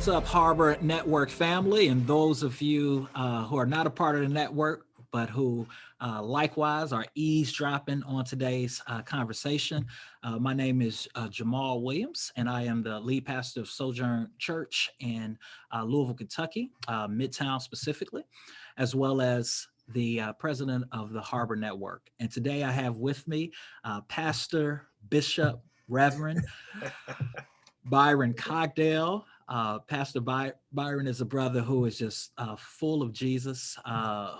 What's up, Harbor Network family, and those of you who are not a part of the network, but who likewise are eavesdropping on today's conversation. My name is Jamal Williams, and I am the lead pastor of Sojourn Church in Louisville, Kentucky, Midtown specifically, as well as the president of the Harbor Network. And today I have with me Pastor, Bishop, Reverend Byron Cogdell. Pastor Byron is a brother who is just full of Jesus,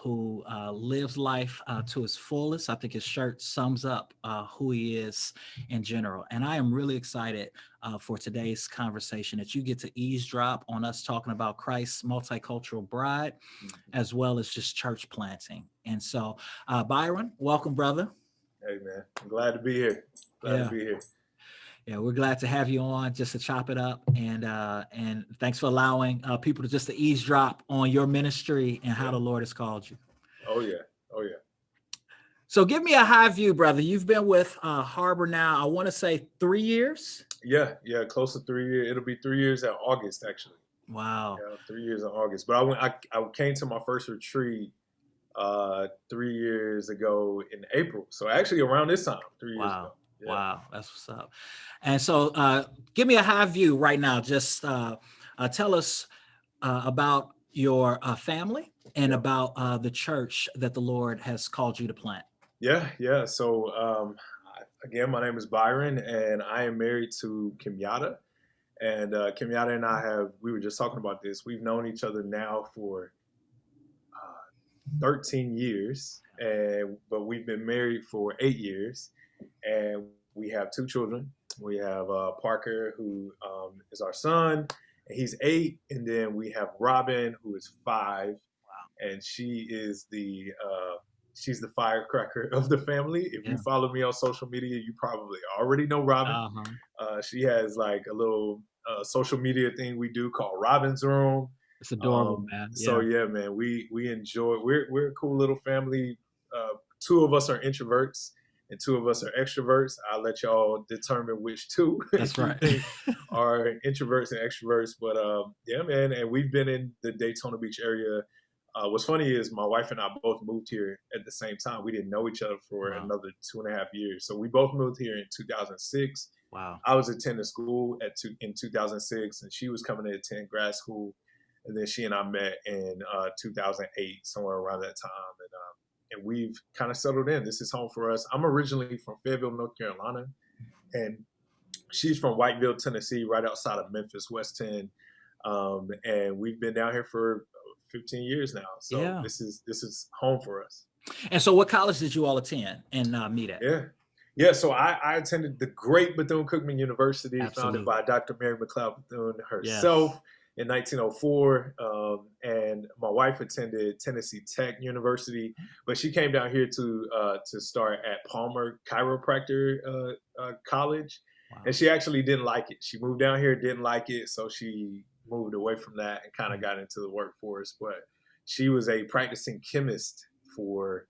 who lives life to his fullest. I think his shirt sums up who he is in general. And I am really excited for today's conversation that you get to eavesdrop on us talking about Christ's multicultural bride, as well as just church planting. And so, Byron, welcome, brother. Hey, man. I'm glad to be here. Glad to be here. Yeah, we're glad to have you on just to chop it up, and thanks for allowing people to just to eavesdrop on your ministry and how the Lord has called you. Oh yeah. So give me a high view, brother. You've been with Harbor now, I want to say 3 years. Yeah, close to 3 years. It'll be 3 years in August, actually. Wow. Yeah, 3 years in August. But I came to my first retreat 3 years ago in April. So actually around this time, 3 years ago. Yeah. Wow, that's what's up. And so give me a high view right now. Just tell us about your family and about the church that the Lord has called you to plant. Yeah. So again, my name is Byron, and I am married to Kimyata. And Kimyata and we were just talking about this. We've known each other now for 13 years, but we've been married for 8 years. And we have 2 children. We have Parker, who is our son, and he's 8. And then we have Robin, who is 5. Wow. And she is she's the firecracker of the family. If you follow me on social media, you probably already know Robin. She has like a little social media thing we do called Robin's Room. It's adorable, man. Yeah. So yeah, man, we enjoy. We're a cool little family. 2 of us are introverts, and 2 of us are extroverts. I'll let y'all determine which 2 That's right. are introverts and extroverts. But yeah, man, and we've been in the Daytona Beach area. What's funny is my wife and I both moved here at the same time. We didn't know each other for another 2.5 years. So we both moved here in 2006. Wow. I was attending school in 2006, and she was coming to attend grad school. And then she and I met in 2008, somewhere around that time. And we've kind of settled in. This is home for us. I'm originally from Fayetteville, North Carolina, and she's from Whiteville, Tennessee, right outside of Memphis, West 10. And we've been down here for 15 years now. So this is home for us. And so what college did you all attend and meet at? Yeah. So I attended the great Bethune-Cookman University, founded by Dr. Mary McLeod Bethune herself. In 1904, and my wife attended Tennessee Tech University, but she came down here to start at Palmer Chiropractor College, and she actually didn't like it. She moved down here, didn't like it, so she moved away from that and kind of got into the workforce. But she was a practicing chemist for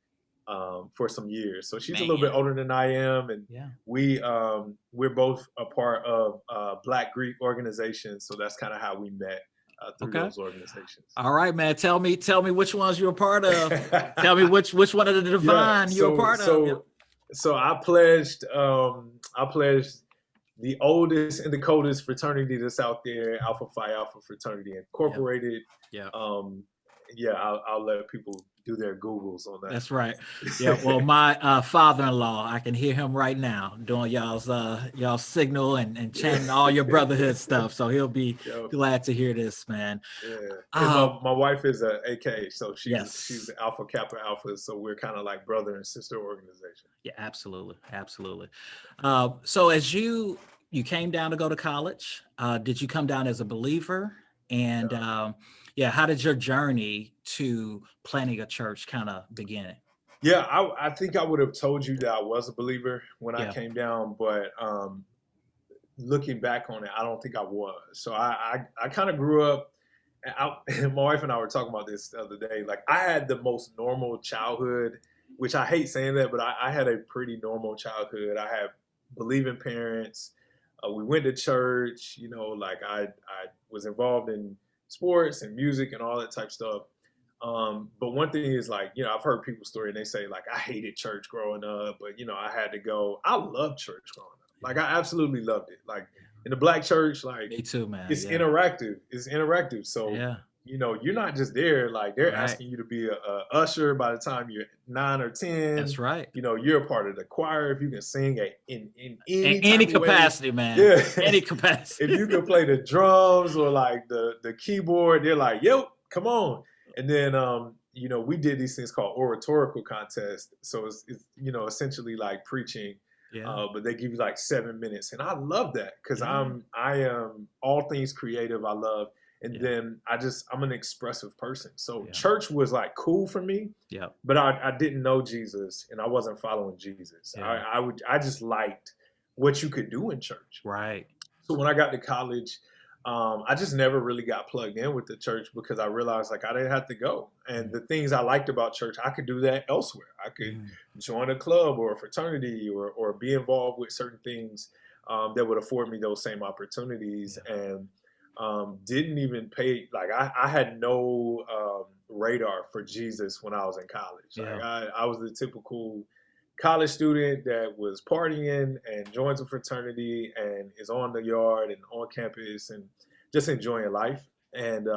some years, so she's a little bit older than I am, and we're both a part of Black Greek organizations, so that's kind of how we met through those organizations. All right, man. Tell me which ones you're a part of. Tell me which one of the divine you're a part of. So I pledged the oldest and the coldest fraternity that's out there, Alpha Phi Alpha Fraternity Incorporated. I'll let people do their Googles on that. That's right. Yeah. Well, my father-in-law, I can hear him right now doing y'all's signal and chanting all your brotherhood stuff. So he'll be glad to hear this, man. Yeah. And my wife is a AK, so she's Alpha Kappa Alpha. So we're kind of like brother and sister organization. Yeah, absolutely. So as you came down to go to college, did you come down as a believer? And how did your journey to planning a church kind of begin? Yeah, I think I would have told you that I was a believer when I came down, but looking back on it, I don't think I was. So I kind of grew up, and my wife and I were talking about this the other day. Like, I had the most normal childhood, which I hate saying that, but I had a pretty normal childhood. I had believing parents. We went to church, like I was involved in sports and music and all that type stuff. But one thing is like, I've heard people's story and they say like, I hated church growing up, but I had to go. I loved church growing up. Like I absolutely loved it. Like in the black church, like me too, man. It's interactive. It's interactive. So you're not just there. Like they're asking you to be a usher by the time you're 9 or 10. That's right. You're a part of the choir. If you can sing in any capacity, way, man. Yeah, any capacity. If you can play the drums or like the keyboard, they're like, yo, come on. And then we did these things called oratorical contests. So it's essentially like preaching. Yeah. But they give you like 7 minutes, and I love that because I am all things creative. I love, and then I'm an expressive person. So church was like cool for me. Yeah. But I didn't know Jesus, and I wasn't following Jesus. Yeah. I just liked what you could do in church. Right. So when I got to college, I just never really got plugged in with the church because I realized like I didn't have to go. And the things I liked about church, I could do that elsewhere. I could join a club or a fraternity or be involved with certain things that would afford me those same opportunities. And didn't even pay, like I had no radar for Jesus when I was in college. Like I was the typical college student that was partying and joins a fraternity and is on the yard and on campus and just enjoying life. And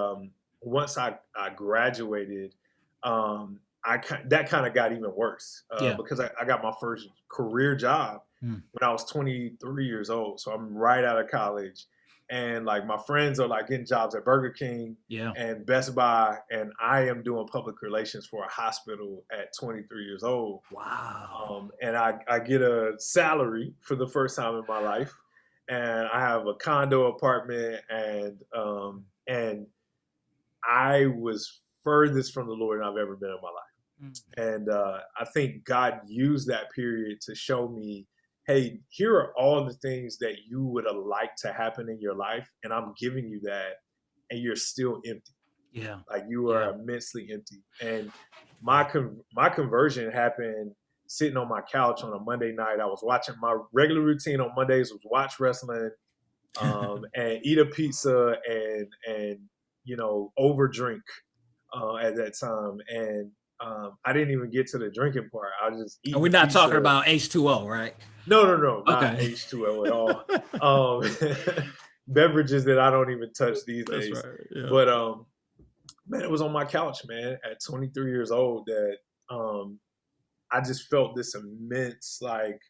once I graduated, that kind of got even worse because I got my first career job when I was 23 years old. So I'm right out of college. And like my friends are like getting jobs at Burger King and Best Buy, and I am doing public relations for a hospital at 23 years old. Wow. And I get a salary for the first time in my life, and I have a condo apartment, and I was furthest from the Lord I've ever been in my life. And I think God used that period to show me, hey, here are all the things that you would have liked to happen in your life, and I'm giving you that, and you're still empty. Yeah. Like you are immensely empty. And my conversion happened sitting on my couch on a Monday night. I was watching, my regular routine on Mondays was watch wrestling and eat a pizza and overdrink at that time. And I didn't even get to the drinking part. I just eat. We're not talking about H2O, right? No, not H2O at all. Beverages that I don't even touch these days. Right, yeah. But man, it was on my couch, man, at 23 years old that I just felt this immense, like,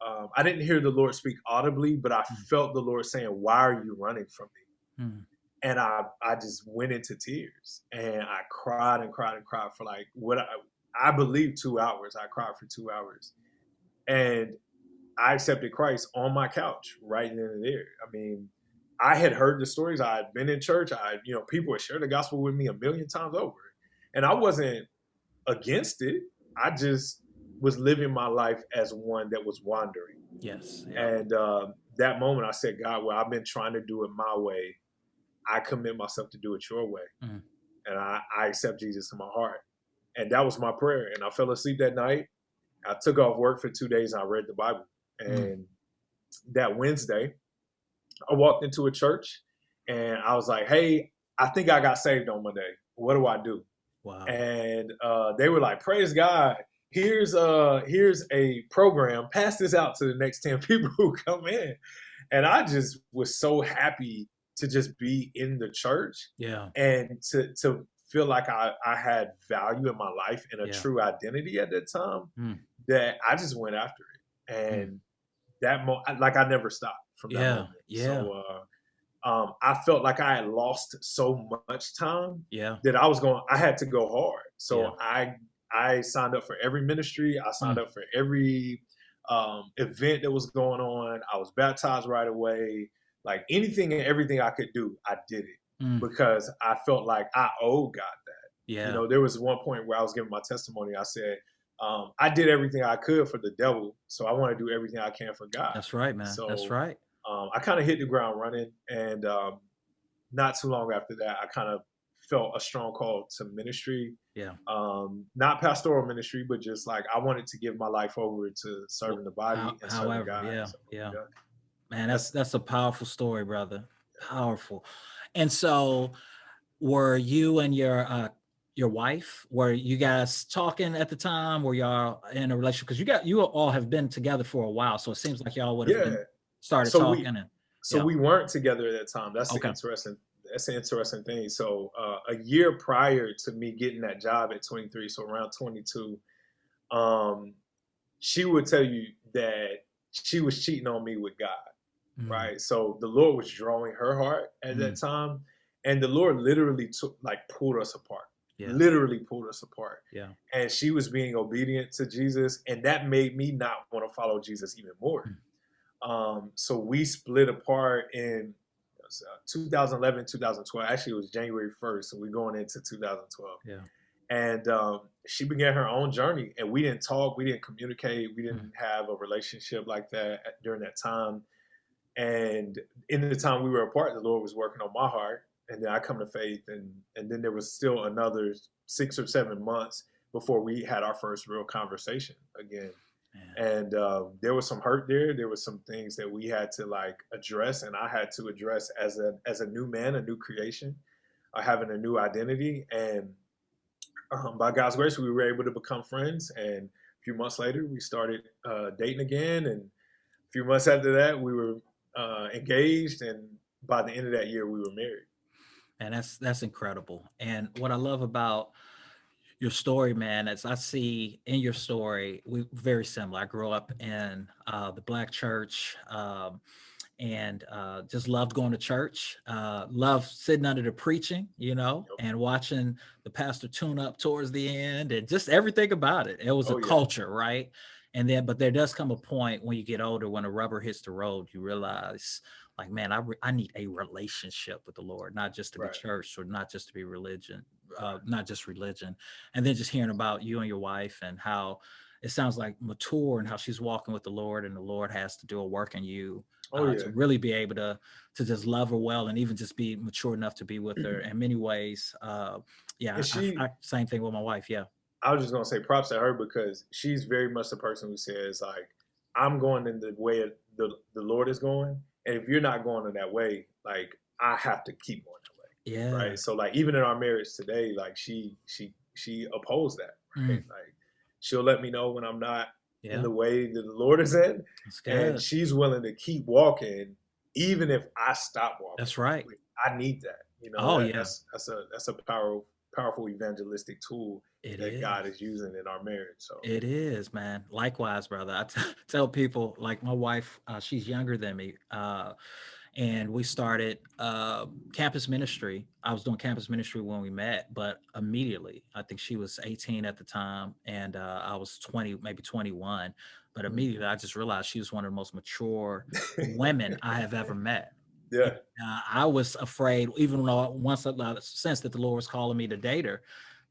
I didn't hear the Lord speak audibly, but I felt the Lord saying, why are you running from me? And I just went into tears, and I cried and cried and cried for like what I believe 2 hours. I cried for 2 hours, and I accepted Christ on my couch right then and there. I mean, I had heard the stories. I had been in church. People had shared the gospel with me 1,000,000 times over, and I wasn't against it. I just was living my life as one that was wandering. Yes. Yeah. And that moment I said, God, well, I've been trying to do it my way. I commit myself to do it your way. And I accept Jesus in my heart. And that was my prayer. And I fell asleep that night. I took off work for 2 days and I read the Bible. And that Wednesday, I walked into a church and I was like, hey, I think I got saved on Monday. What do I do? Wow. And they were like, praise God. Here's a program. Pass this out to the next 10 people who come in. And I just was so happy to just be in the church. Yeah. And to feel like I had value in my life and a true identity at that time that I just went after it. And that I never stopped from that moment. Yeah. So I felt like I had lost so much time that I had to go hard. So I signed up for every ministry. I signed up for every event that was going on. I was baptized right away. Like anything and everything I could do, I did it because I felt like I owed God that. Yeah. There was one point where I was giving my testimony. I said, I did everything I could for the devil, so I want to do everything I can for God. That's right, man. So, that's right. I kind of hit the ground running, and not too long after that, I kind of felt a strong call to ministry. Yeah. Not pastoral ministry, but just like I wanted to give my life over to serving the body and serving God. Yeah. Man, that's a powerful story, brother. Powerful. And so were you and your wife, were you guys talking at the time? Were y'all in a relationship? Because you all have been together for a while, so it seems like y'all would have Yeah. been started So talking. we And so yeah, we weren't together at that time. okay, That's an interesting thing. So a year prior to me getting that job at 23, so around 22, um, she would tell you that she was cheating on me with God, mm, right? So the Lord was drawing her heart at that mm, time, and the Lord literally pulled us apart, yeah, literally pulled us apart. yeah, And she was being obedient to Jesus, and that made me not want to follow Jesus even more. mm, So we split apart in 2011, 2012. Actually, it was January 1st, so we're going into 2012. yeah, And she began her own journey, and we didn't talk, we didn't communicate, we mm, didn't have a relationship like that during that time. And in the time we were apart, the Lord was working on my heart, and then I come to faith, and then there was still another 6 or 7 months before we had our first real conversation again. man, And there was some hurt there. There was some things that we had to like address, and I had to address as a new man, a new creation, having a new identity. And by God's grace, we were able to become friends. And a few months later, we started dating again. And a few months after that, we were engaged. And by the end of that year, we were married. and that's incredible. And what I love about your story, man, as I see in your story, we very similar. I grew up in the Black church. And just loved going to church, loved sitting under the preaching, Yep. and watching the pastor tune up towards the end and just everything about it. It was a Oh yeah. culture, right? And then, but there does come a point when you get older, when the rubber hits the road, you realize, like, man, I need a relationship with the Lord, not just to be Right. church, or not just to be religion, Right. not just religion. And then just hearing about you and your wife and how it sounds like mature and how she's walking with the Lord, and the Lord has to do a work in you Oh to yeah. really be able to just love her well, and even just be mature enough to be with her in many ways. And Yeah, she, same thing with my wife. Yeah, I was just gonna say props to her because she's very much the person who says like, I'm going in the way the Lord is going, and if you're not going in that way, like I have to keep going that way, yeah, right? So like even in our marriage today, like she opposed that, right? mm, Like she'll let me know when I'm not in yeah, the way that the Lord is in, that's and good. she's willing to keep walking even if I stop walking. That's right. I need that, Oh that yeah, that's a powerful evangelistic tool it that God is. is using in our marriage. So It is, man. Likewise, brother. Tell people, like my wife, she's younger than me. And we started campus ministry. I was doing campus ministry when we met, but immediately, I think she was 18 at the time, and I was 20, maybe 21. But immediately, I just realized she was one of the most mature women I have ever met. And, yeah, I was afraid, even though once I sensed that the Lord was calling me to date her,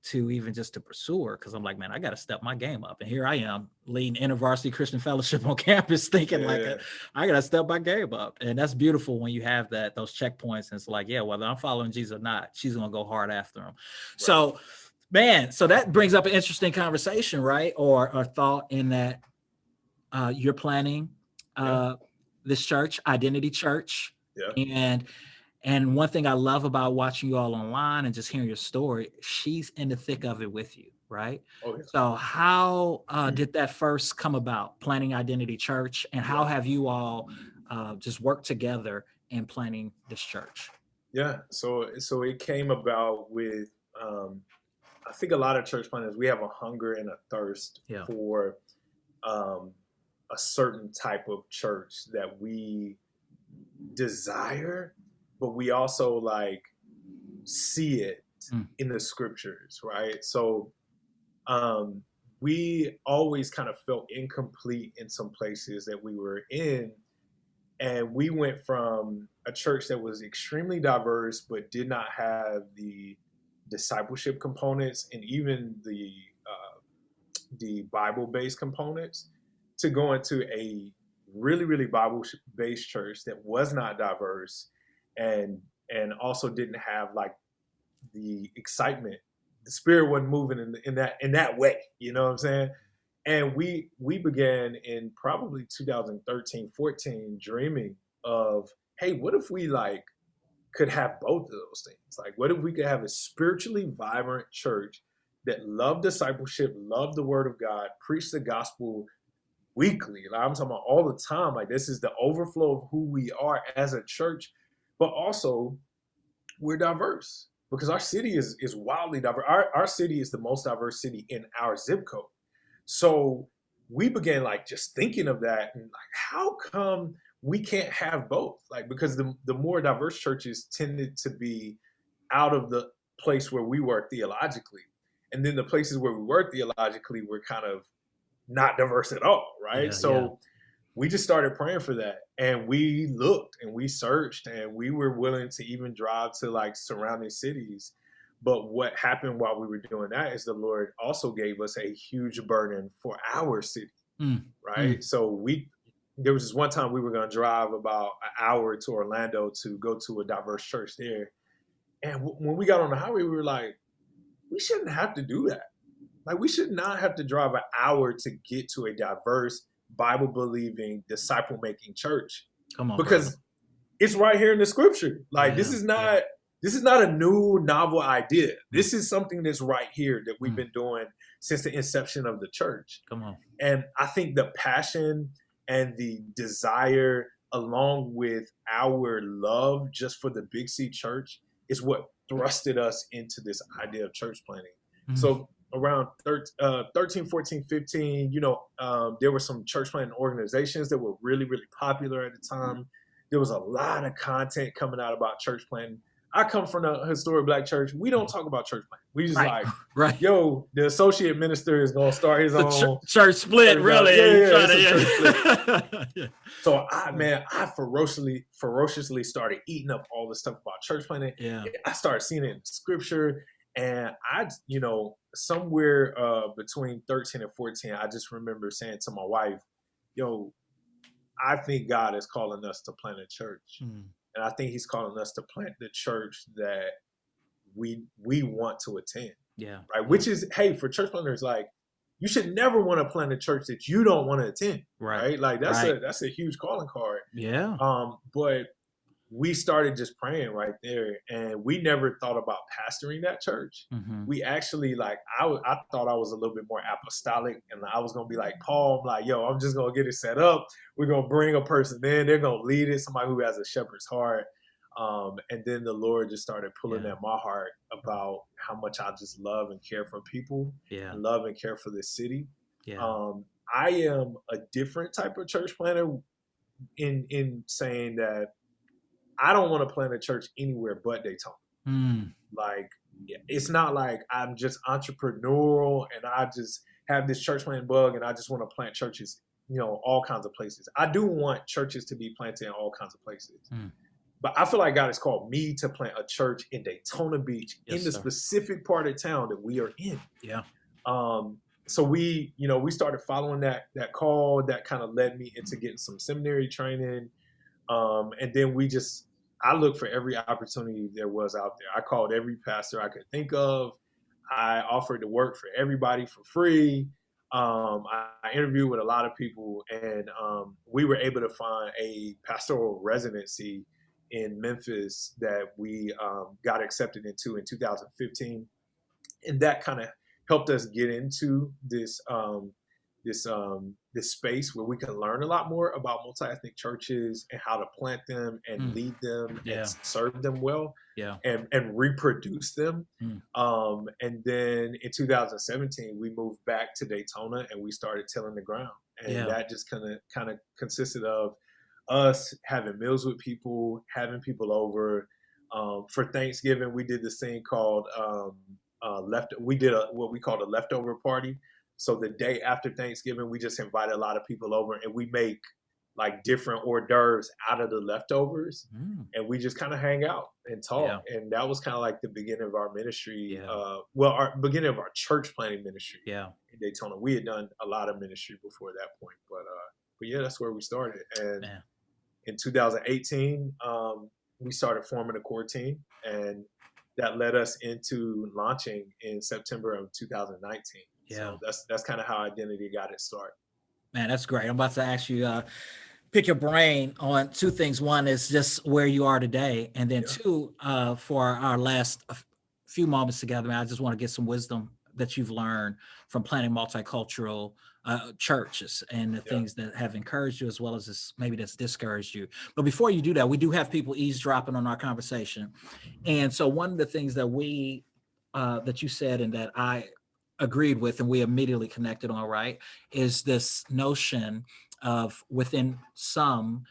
to even just to pursue her, because I'm like, man, I got to step my game up. And here I am leading InterVarsity Christian Fellowship on campus, thinking like yeah, I got to step my game up. And that's beautiful when you have those checkpoints. And it's like, yeah, whether I'm following Jesus or not, she's going to go hard after him. right, So, man, so that brings up an interesting conversation, right? Or thought in that you're planning yeah, this church, Identity Church. yeah. And one thing I love about watching you all online and just hearing your story, she's in the thick of it with you, right? Oh yeah, So how did that first come about, planning Identity Church, and how yeah, have you all just worked together in planning this church? yeah. So it came about with I think a lot of church planners, we have a hunger and a thirst Yeah. for um, a certain type of church that we desire, but we also like see it Mm, in the scriptures, right? So um, we always kind of felt incomplete in some places that we were in. And we went from a church that was extremely diverse, but did not have the discipleship components and even the Bible-based components to going to a really, really Bible-based church that was not diverse and also didn't have like the excitement. The spirit wasn't moving in that way. You know what I'm saying? And we began in probably 2013, 14, dreaming of, hey, what if we like could have both of those things? Like, what if we could have a spiritually vibrant church that loved discipleship, loved the word of God, preached the gospel weekly? Like, I'm talking about all the time. Like, this is the overflow of who we are as a church, but also we're diverse because our city is wildly diverse. Our city is the most diverse city in our zip code. So we began like just thinking of that and like, how come we can't have both? Like, because the more diverse churches tended to be out of the place where we were theologically. And then the places where we were theologically were kind of not diverse at all, right? So we just started praying for that. And we looked and we searched and we were willing to even drive to like surrounding cities. But what happened while we were doing that is the Lord also gave us a huge burden for our city, right? So there was this one time we were going to drive about an hour to Orlando to go to a diverse church there. And when we got on the highway, we were like, we shouldn't have to do that. Like, we should not have to drive an hour to get to a diverse, Bible-believing, disciple-making church. Come on, because brother. It's right here in the scripture. Like, this is not a new novel idea. This is something that's right here that we've been doing since the inception of the church. Come on. And I think the passion and the desire, along with our love just for the Big C church, is what thrusted us into this idea of church planting. So around 13, 14, 15, there were some church planting organizations that were really, really popular at the time. There was a lot of content coming out about church planting. I come from a historic Black church. We don't talk about church planting. We just yo, the associate minister is going to start his own church split, really. Church split. So I ferociously started eating up all the stuff about church planting. I started seeing it in scripture. And I, somewhere between 13 and 14, I just remember saying to my wife, yo, I think God is calling us to plant a church. And I think he's calling us to plant the church that we want to attend. Right. Which is, hey, for church planters, like, you should never want to plant a church that you don't want to attend. Right. Like, that's a huge calling card. But we started just praying right there, and we never thought about pastoring that church. We actually, like, I thought I was a little bit more apostolic, and I was going to be like Paul. I'm like, yo, I'm just going to get it set up. We're going to bring a person in. They're going to lead it, somebody who has a shepherd's heart. And then the Lord just started pulling at my heart about how much I just love and care for people, and love and care for this city. I am a different type of church planter in saying that I don't want to plant a church anywhere but Daytona. Like, it's not like I'm just entrepreneurial and I just have this church planting bug and I just want to plant churches, all kinds of places. I do want churches to be planted in all kinds of places. But I feel like God has called me to plant a church in Daytona Beach, in the specific part of town that we are in. So we started following that call. That kind of led me into getting some seminary training. And then I looked for every opportunity there was out there. I called every pastor I could think of. I offered to work for everybody for free. I interviewed with a lot of people, and we were able to find a pastoral residency in Memphis that we got accepted into in 2015. And that kind of helped us get into this space where we can learn a lot more about multi-ethnic churches and how to plant them and lead them and serve them well and reproduce them. And then in 2017, we moved back to Daytona and we started tilling the ground. And that just kind of consisted of us having meals with people, having people over. For Thanksgiving, we did this thing called what we called a leftover party. So the day after Thanksgiving, we just invited a lot of people over and we make like different hors d'oeuvres out of the leftovers. And we just kind of hang out and talk. And that was kind of like the beginning of our ministry. Our beginning of our church planting ministry in Daytona. We had done a lot of ministry before that point, but yeah, that's where we started. And in 2018, we started forming a core team, and that led us into launching in September of 2019. So that's kind of how Identity got its start. Man, that's great. I'm about to ask you, pick your brain on two things. One is just where you are today, and then two, for our last few moments together, I just want to get some wisdom that you've learned from planning multicultural churches and the things that have encouraged you as well as maybe that's discouraged you. But before you do that, we do have people eavesdropping on our conversation. And so one of the things that that you said and that I agreed with and we immediately connected on, right, is this notion of within some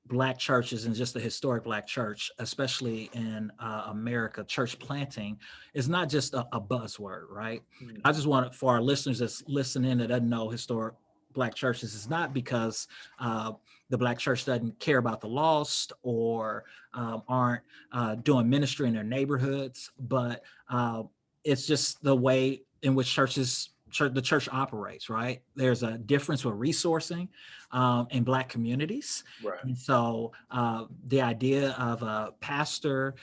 Black churches and just the historic Black church, especially in America, church planting is not just a buzzword, right? Mm-hmm. I just want for our listeners that's listening that doesn't know historic Black churches, it's not because the Black church doesn't care about the lost or aren't doing ministry in their neighborhoods, but it's just the way in which the church operates, right? There's a difference with resourcing in Black communities. Right. And so the idea of a pastor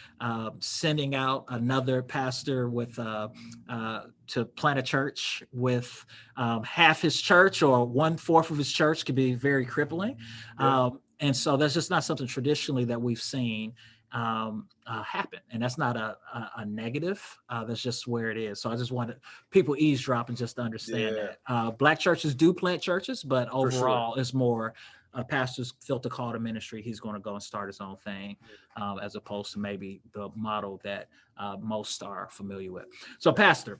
sending out another pastor with to plant a church with half his church or 1/4 of his church could be very crippling. Yeah. And so that's just not something traditionally that we've seen happen, and that's not a negative. That's just where it is. So I just wanted people eavesdropping just to understand that Black churches do plant churches, but overall it's more pastors felt the call to ministry. He's going to go and start his own thing, as opposed to maybe the model that most are familiar with. So, Pastor,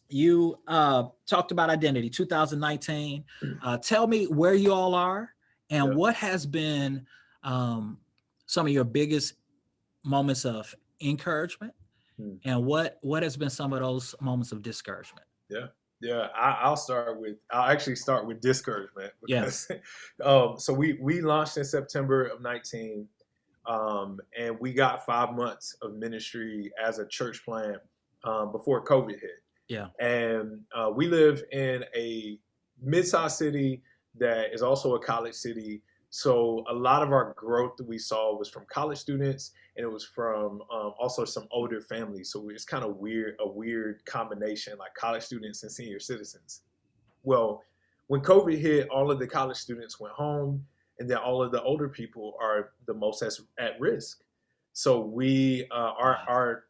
you talked about identity 2019. Tell me where you all are and what has been some of your biggest moments of encouragement and what has been some of those moments of discouragement. I'll actually start with discouragement because so we launched in September of 19 and we got 5 months of ministry as a church plant before COVID hit. And we live in a mid-sized city that is also a college city. So a lot of our growth that we saw was from college students, and it was from also some older families. So it's kind of a weird combination, like college students and senior citizens. Well, when COVID hit, all of the college students went home, and then all of the older people are the most at risk. So we, our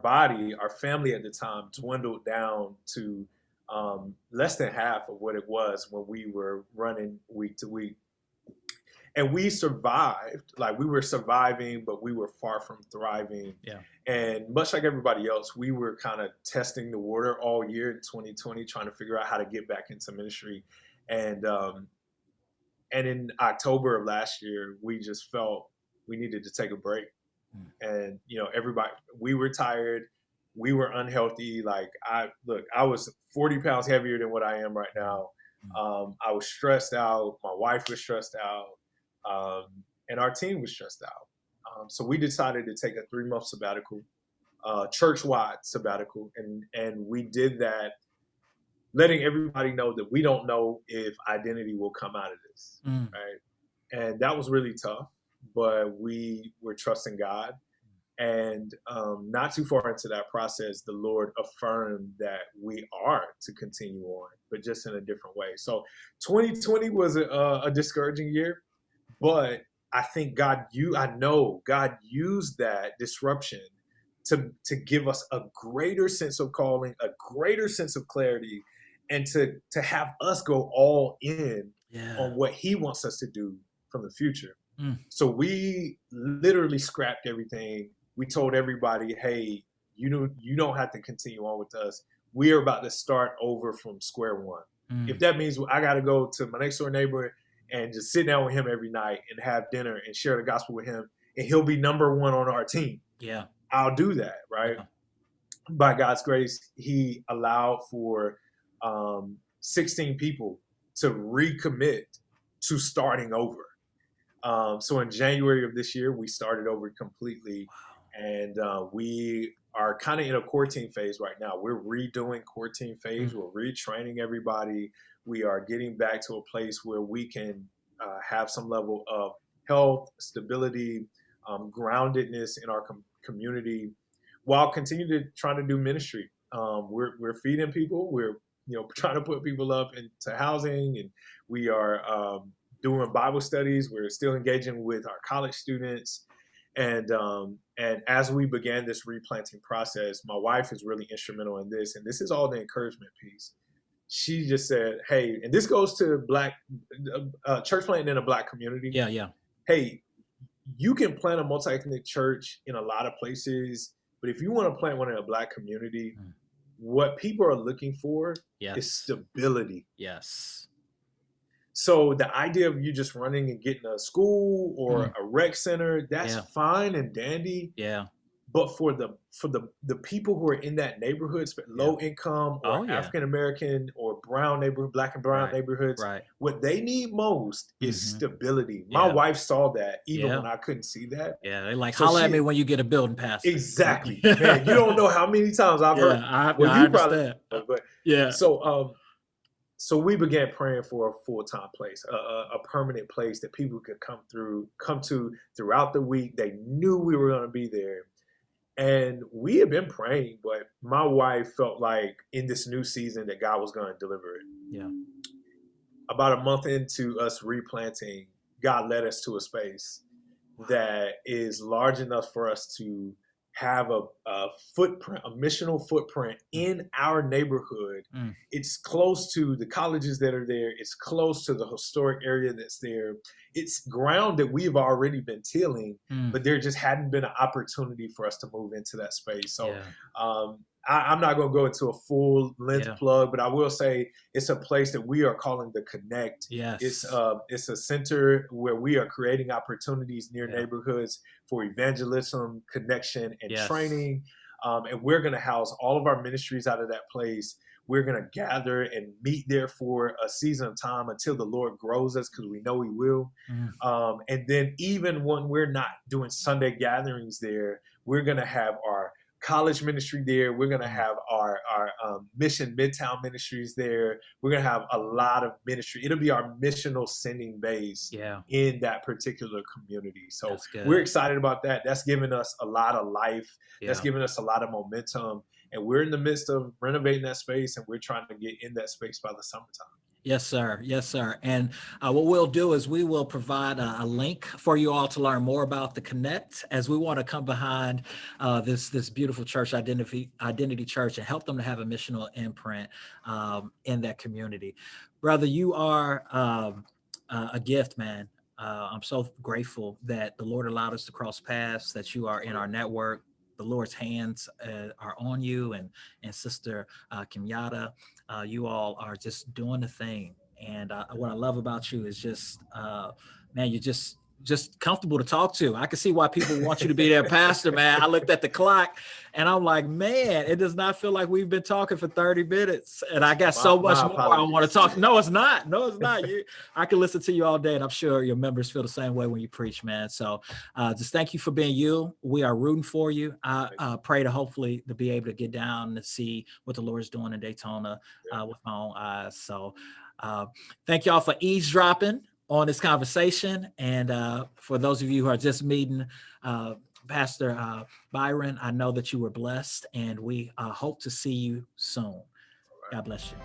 body, our family at the time dwindled down to less than half of what it was when we were running week to week. And we survived, like we were surviving, but we were far from thriving. And much like everybody else, we were kind of testing the water all year in 2020, trying to figure out how to get back into ministry. And in October of last year, we just felt we needed to take a break. And, we were tired, we were unhealthy. Like I was 40 pounds heavier than what I am right now. I was stressed out. My wife was stressed out. And our team was stressed out. So we decided to take a 3-month sabbatical, church-wide sabbatical. And we did that, letting everybody know that we don't know if identity will come out of this. Right. And that was really tough, but we were trusting God. And not too far into that process, the Lord affirmed that we are to continue on, but just in a different way. So 2020 was a discouraging year. But I think I know God used that disruption to give us a greater sense of calling, a greater sense of clarity, and to have us go all in on what He wants us to do from the future. So we literally scrapped everything. We told everybody, hey, you don't have to continue on with us. We are about to start over from square one. If that means I got to go to my next door neighbor and just sit down with him every night and have dinner and share the gospel with him, and he'll be number one on our team. I'll do that, right? By God's grace, He allowed for 16 people to recommit to starting over. So in January of this year, we started over completely. And we are kind of in a core team phase right now. We're redoing core team phase. We're retraining everybody. We are getting back to a place where we can have some level of health, stability, groundedness in our community, while continuing to try to do ministry. We're feeding people. We're trying to put people up into housing, and we are doing Bible studies. We're still engaging with our college students. And as we began this replanting process, my wife is really instrumental in this. And this is all the encouragement piece. She just said, hey, and this goes to Black church planting in a Black community. Yeah. Hey, you can plant a multi-ethnic church in a lot of places, but if you want to plant one in a Black community, what people are looking for is stability. Yes. So the idea of you just running and getting a school or a rec center, that's fine and dandy. Yeah. But for the people who are in that neighborhood, low income or African American or brown neighborhood, Black and brown neighborhoods, what they need most is stability. My wife saw that even when I couldn't see that. Yeah, they like, holler at me when you get a building passed. Exactly. Man, you don't know how many times I've heard. I understand. But so we began praying for a full-time place, a permanent place that people could come to throughout the week. They knew we were going to be there. And we had been praying, but my wife felt like in this new season that God was going to deliver it. Yeah. About a month into us replanting, God led us to a space that is large enough for us to have a footprint, a missional footprint in our neighborhood. It's close to the colleges that are there. It's close to the historic area that's there. It's ground that we've already been tilling, but there just hadn't been an opportunity for us to move into that space. So I'm not going to go into a full length plug, but I will say it's a place that we are calling the Connect. Yes. It's a center where we are creating opportunities near neighborhoods for evangelism, connection, and training. And we're going to house all of our ministries out of that place. We're going to gather and meet there for a season of time until the Lord grows us, because we know He will. And then even when we're not doing Sunday gatherings there, we're going to have our college ministry there. We're going to have our mission Midtown ministries there. We're going to have a lot of ministry. It'll be our missional sending base in that particular community. So we're excited about that. That's given us a lot of life. That's given us a lot of momentum. And we're in the midst of renovating that space, and we're trying to get in that space by the summertime. Yes, sir. Yes, sir. And what we'll do is we will provide a link for you all to learn more about the Connect, as we want to come behind this beautiful church, Identity Church, and help them to have a missional imprint in that community. Brother, you are a gift, man. I'm so grateful that the Lord allowed us to cross paths, that you are in our network. The Lord's hands are on you, and Sister Kenyatta. You all are just doing the thing. And what I love about you is just, man, you're just comfortable to talk to. I can see why people want you to be their pastor, man. I looked at the clock and I'm like, man, it does not feel like we've been talking for 30 minutes. And I got so much more I want to talk. No, it's not. I can listen to you all day, and I'm sure your members feel the same way when you preach, man. So just thank you for being you. We are rooting for you. I pray to hopefully to be able to get down and see what the Lord's doing in Daytona with my own eyes. So thank y'all for eavesdropping on this conversation. And for those of you who are just meeting Pastor Byron, I know that you were blessed, and we hope to see you soon. God bless you.